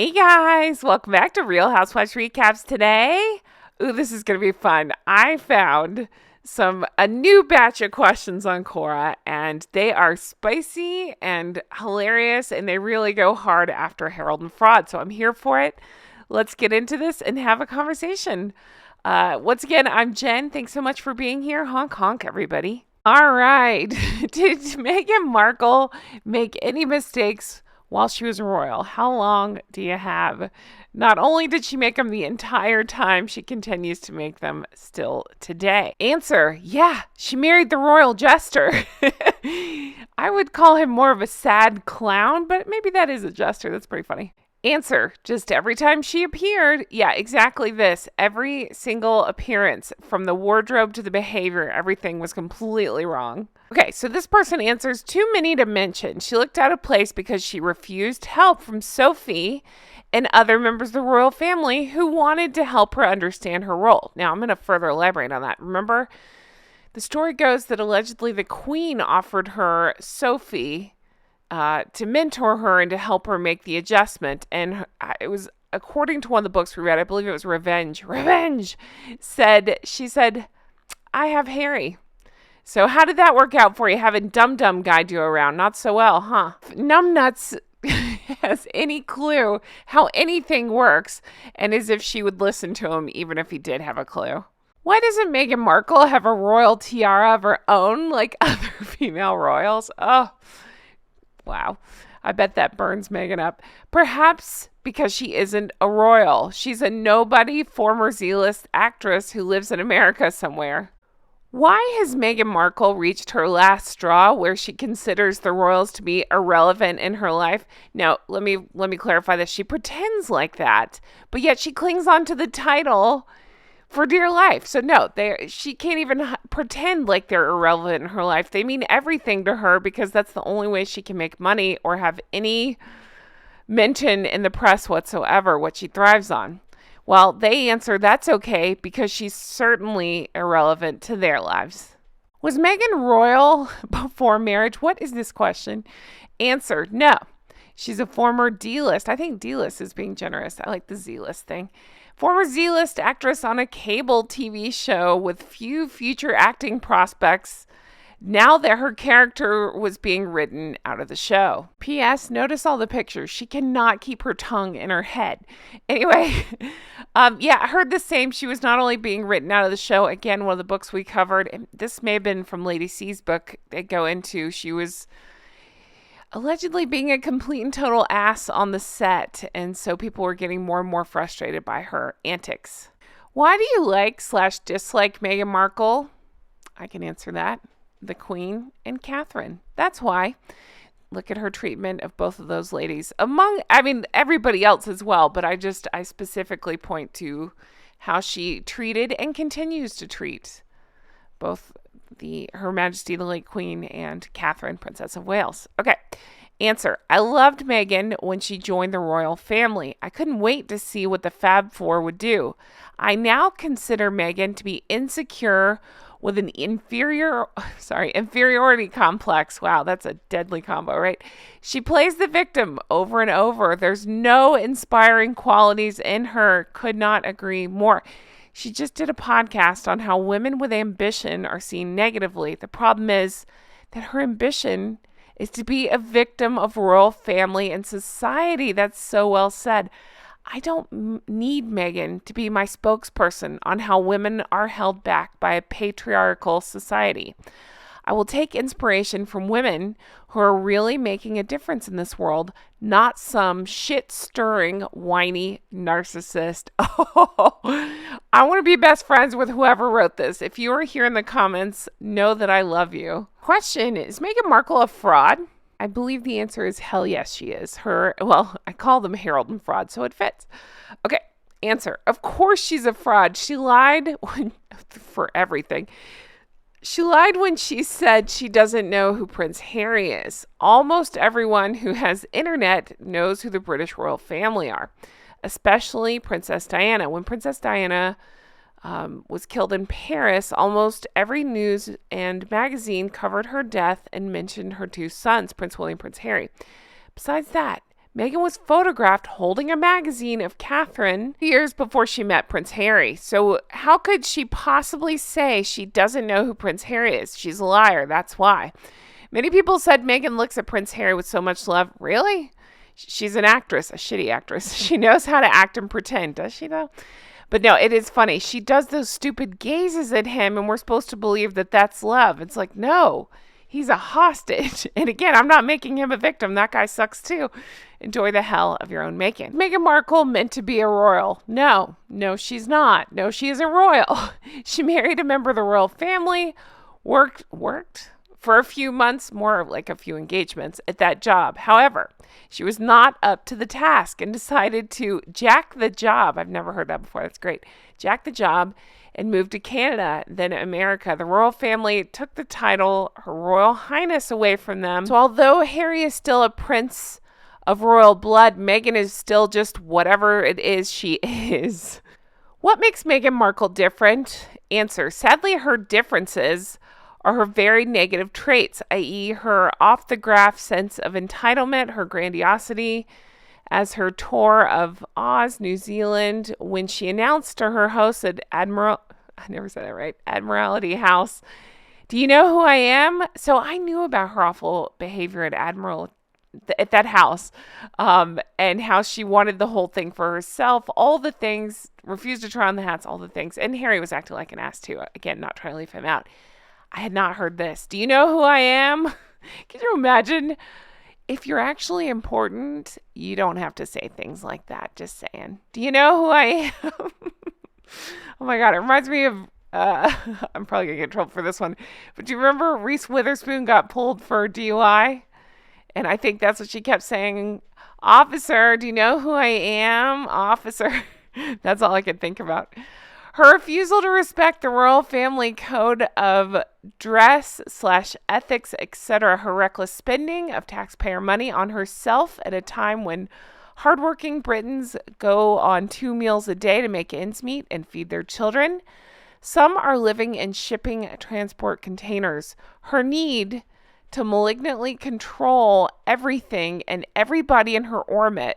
Hey guys, welcome back to Real Housewives Recaps today. Ooh, this is going to be fun. I found a new batch of questions on Quora, and they are spicy and hilarious, and they really go hard after Harold and Fraud, so I'm here for it. Let's get into this and have a conversation. Once again, I'm Jen. Thanks so much for being here. Honk, honk, everybody. All right. Did Meghan Markle make any mistakes while she was royal? How long do you have? Not only did she make them the entire time, she continues to make them still today. Answer, yeah, she married the royal jester. I would call him more of a sad clown, but maybe that is a jester. That's pretty funny. Answer, just every time she appeared. Yeah, exactly this. Every single appearance, from the wardrobe to the behavior, everything was completely wrong. Okay, so this person answers, too many to mention. She looked out of place because she refused help from Sophie and other members of the royal family who wanted to help her understand her role. Now, I'm going to further elaborate on that. Remember, the story goes that allegedly the Queen offered her Sophie to mentor her and to help her make the adjustment. And it was, according to one of the books we read, I believe it was Revenge, she said, I have Harry. So how did that work out for you, having Dum Dum guide you around? Not so well, huh? Numbnuts has any clue how anything works, and as if she would listen to him even if he did have a clue. Why doesn't Meghan Markle have a royal tiara of her own like other female royals? Oh, wow. I bet that burns Meghan up. Perhaps because she isn't a royal. She's a nobody, former Z-list actress who lives in America somewhere. Why has Meghan Markle reached her last straw where she considers the royals to be irrelevant in her life? Now, let me clarify this. She pretends like that, but yet she clings on to the title for dear life. So no, she can't even pretend like they're irrelevant in her life. They mean everything to her because that's the only way she can make money or have any mention in the press whatsoever, what she thrives on. Well, they answer that's okay because she's certainly irrelevant to their lives. Was Meghan royal before marriage? What is this question? Answer, no. She's a former D-list. I think D-list is being generous. I like the Z-list thing. Former Z-list actress on a cable TV show with few future acting prospects now that her character was being written out of the show. P.S. Notice all the pictures. She cannot keep her tongue in her head. Anyway, I heard the same. She was not only being written out of the show, again, one of the books we covered, and this may have been from Lady C's book they go into, she was allegedly being a complete and total ass on the set, and so people were getting more and more frustrated by her antics. Why do you like/dislike Meghan Markle? I can answer that. The Queen and Catherine. That's why. Look at her treatment of both of those ladies. Everybody else as well, but I specifically point to how she treated and continues to treat both Her Majesty the late Queen and Catherine, Princess of Wales. Okay. Answer. I loved Meghan when she joined the royal family. I couldn't wait to see what the Fab Four would do. I now consider Meghan to be insecure with an inferiority complex. Wow, that's a deadly combo, right? She plays the victim over and over. There's no inspiring qualities in her. Could not agree more. She just did a podcast on how women with ambition are seen negatively. The problem is that her ambition is to be a victim of royal family and society. That's so well said. I don't need Meghan to be my spokesperson on how women are held back by a patriarchal society. I will take inspiration from women who are really making a difference in this world, not some shit-stirring, whiny narcissist. Oh, I want to be best friends with whoever wrote this. If you are here in the comments, know that I love you. Question, is Meghan Markle a fraud? I believe the answer is hell yes, she is. I call them Harold and Fraud, so it fits. Okay, answer. Of course she's a fraud. She lied for everything. She lied when she said she doesn't know who Prince Harry is. Almost everyone who has internet knows who the British royal family are, especially Princess Diana. When Princess Diana was killed in Paris, almost every news and magazine covered her death and mentioned her two sons, Prince William and Prince Harry. Besides that, Meghan was photographed holding a magazine of Catherine years before she met Prince Harry. So how could she possibly say she doesn't know who Prince Harry is? She's a liar, that's why. Many people said Meghan looks at Prince Harry with so much love. Really? She's an actress, a shitty actress. She knows how to act and pretend, does she though? But no, it is funny. She does those stupid gazes at him and we're supposed to believe that that's love. It's like, no, he's a hostage. And again, I'm not making him a victim. That guy sucks too. Enjoy the hell of your own making. Meghan Markle meant to be a royal. No, she's not. No, she isn't royal. She married a member of the royal family, worked for a few months, more like a few engagements at that job. However, she was not up to the task and decided to jack the job. I've never heard that before. That's great. Jack the job and moved to Canada, then America. The royal family took the title, Her Royal Highness, away from them. So although Harry is still a prince of royal blood, Meghan is still just whatever it is she is. What makes Meghan Markle different? Answer: sadly, her differences are her very negative traits, i.e. her off-the-graph sense of entitlement, her grandiosity, as her tour of Oz, New Zealand, when she announced to her host at Admiralty House, "Do you know who I am?" So I knew about her awful behavior at that house, and how she wanted the whole thing for herself, all the things, refused to try on the hats, all the things. And Harry was acting like an ass too. Again, not trying to leave him out. I had not heard this. Do you know who I am? Can you imagine? If you're actually important, you don't have to say things like that. Just saying. Do you know who I am? Oh my God. It reminds me of, I'm probably going to get in trouble for this one. But do you remember Reese Witherspoon got pulled for DUI? And I think that's what she kept saying. Officer, do you know who I am? Officer. That's all I could think about. Her refusal to respect the royal family code of dress/ethics, etc. Her reckless spending of taxpayer money on herself at a time when hardworking Britons go on 2 meals a day to make ends meet and feed their children. Some are living in shipping transport containers. Her need to malignantly control everything and everybody in her orbit.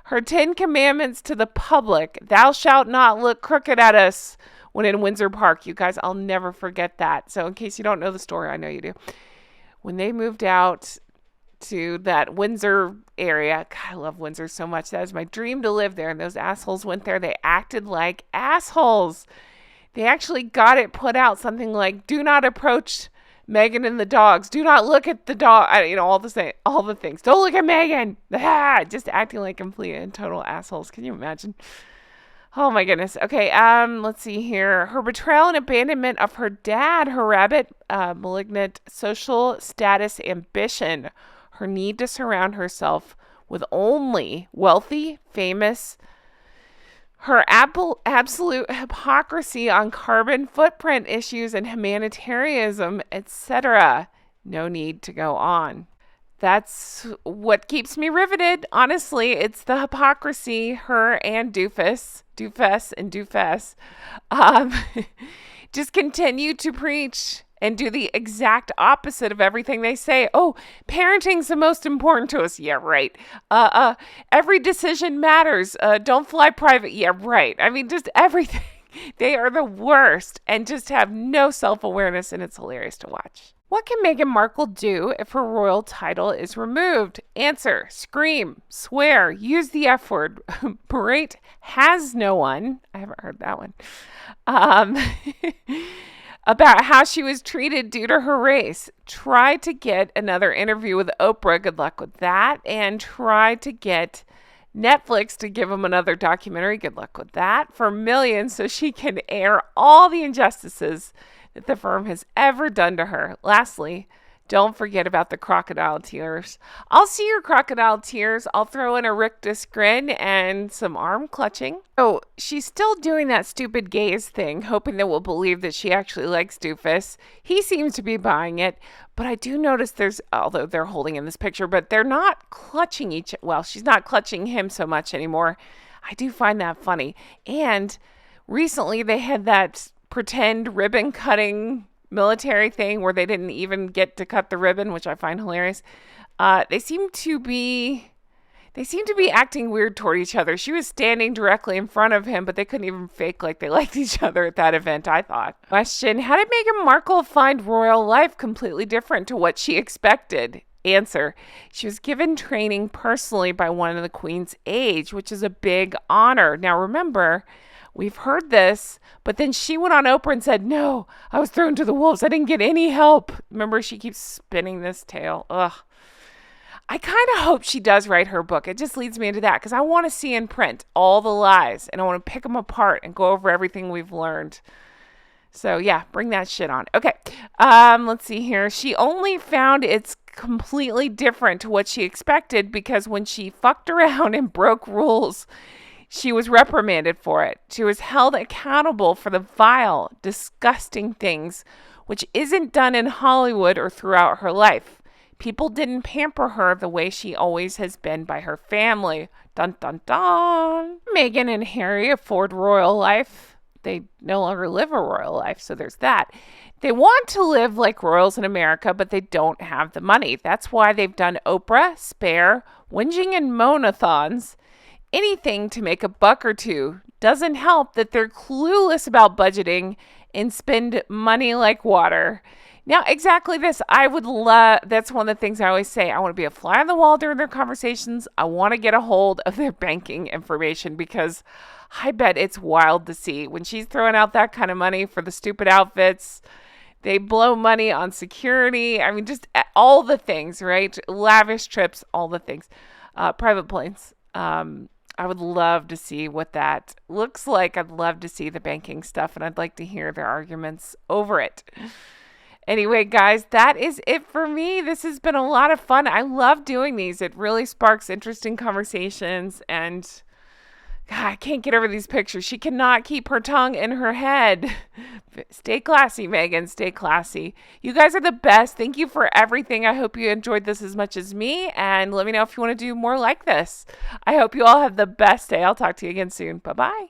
Her 10 commandments to the public. Thou shalt not look crooked at us when in Windsor Park. You guys, I'll never forget that. So in case you don't know the story, I know you do. When they moved out to that Windsor area, God, I love Windsor so much. That was my dream to live there. And those assholes went there. They acted like assholes. They actually got it put out, something like, do not approach Meghan and the dogs. Do not look at the dog. All the things. Don't look at Meghan. Just acting like complete and total assholes. Can you imagine? Oh my goodness. Okay. Let's see here. Her betrayal and abandonment of her dad, her rabbit, malignant social status ambition, her need to surround herself with only wealthy, famous, her absolute hypocrisy on carbon footprint issues and humanitarianism, etc. No need to go on. That's what keeps me riveted. Honestly, it's the hypocrisy, her and Doofus just continue to preach and do the exact opposite of everything they say. Oh, parenting's the most important to us. Yeah, right. Every decision matters. Don't fly private. Yeah, right. I mean, just everything. They are the worst and just have no self-awareness, and it's hilarious to watch. What can Meghan Markle do if her royal title is removed? Answer: scream, swear, use the F word, berate has no one. I haven't heard that one. About how she was treated due to her race. Try to get another interview with Oprah. Good luck with that. And try to get Netflix to give them another documentary. Good luck with that. For millions, so she can air all the injustices that the firm has ever done to her. Lastly, don't forget about the crocodile tears. I'll see your crocodile tears. I'll throw in a rictus grin and some arm clutching. Oh, she's still doing that stupid gaze thing, hoping that we'll believe that she actually likes Doofus. He seems to be buying it, but I do notice although they're holding in this picture, but they're not clutching she's not clutching him so much anymore. I do find that funny. And recently they had that pretend ribbon cutting military thing where they didn't even get to cut the ribbon, which I find hilarious. They seem to be acting weird toward each other. She was standing directly in front of him, but they couldn't even fake like they liked each other at that event, I thought. Question: how did Meghan Markle find royal life completely different to what she expected? Answer: she was given training personally by one of the Queen's aides, which is a big honor. Now remember, we've heard this, but then she went on Oprah and said, no, I was thrown to the wolves. I didn't get any help. Remember, she keeps spinning this tale. Ugh. I kind of hope she does write her book. It just leads me into that because I want to see in print all the lies and I want to pick them apart and go over everything we've learned. So yeah, bring that shit on. Okay, let's see here. She only found it's completely different to what she expected because when she fucked around and broke rules, she was reprimanded for it. She was held accountable for the vile, disgusting things, which isn't done in Hollywood or throughout her life. People didn't pamper her the way she always has been by her family. Dun, dun, dun. Meghan and Harry afford royal life. They no longer live a royal life, so there's that. They want to live like royals in America, but they don't have the money. That's why they've done Oprah, Spare, whinging and moan-a-thons. Anything to make a buck or two. Doesn't help that they're clueless about budgeting and spend money like water. Now, exactly this. That's one of the things I always say. I want to be a fly on the wall during their conversations. I want to get a hold of their banking information because I bet it's wild to see. When she's throwing out that kind of money for the stupid outfits, they blow money on security. I mean, just all the things, right? Lavish trips, all the things. Private planes. I would love to see what that looks like. I'd love to see the banking stuff, and I'd like to hear their arguments over it. Anyway, guys, that is it for me. This has been a lot of fun. I love doing these. It really sparks interesting conversations. And God, I can't get over these pictures. She cannot keep her tongue in her head. Stay classy, Meghan. Stay classy. You guys are the best. Thank you for everything. I hope you enjoyed this as much as me. And let me know if you want to do more like this. I hope you all have the best day. I'll talk to you again soon. Bye-bye.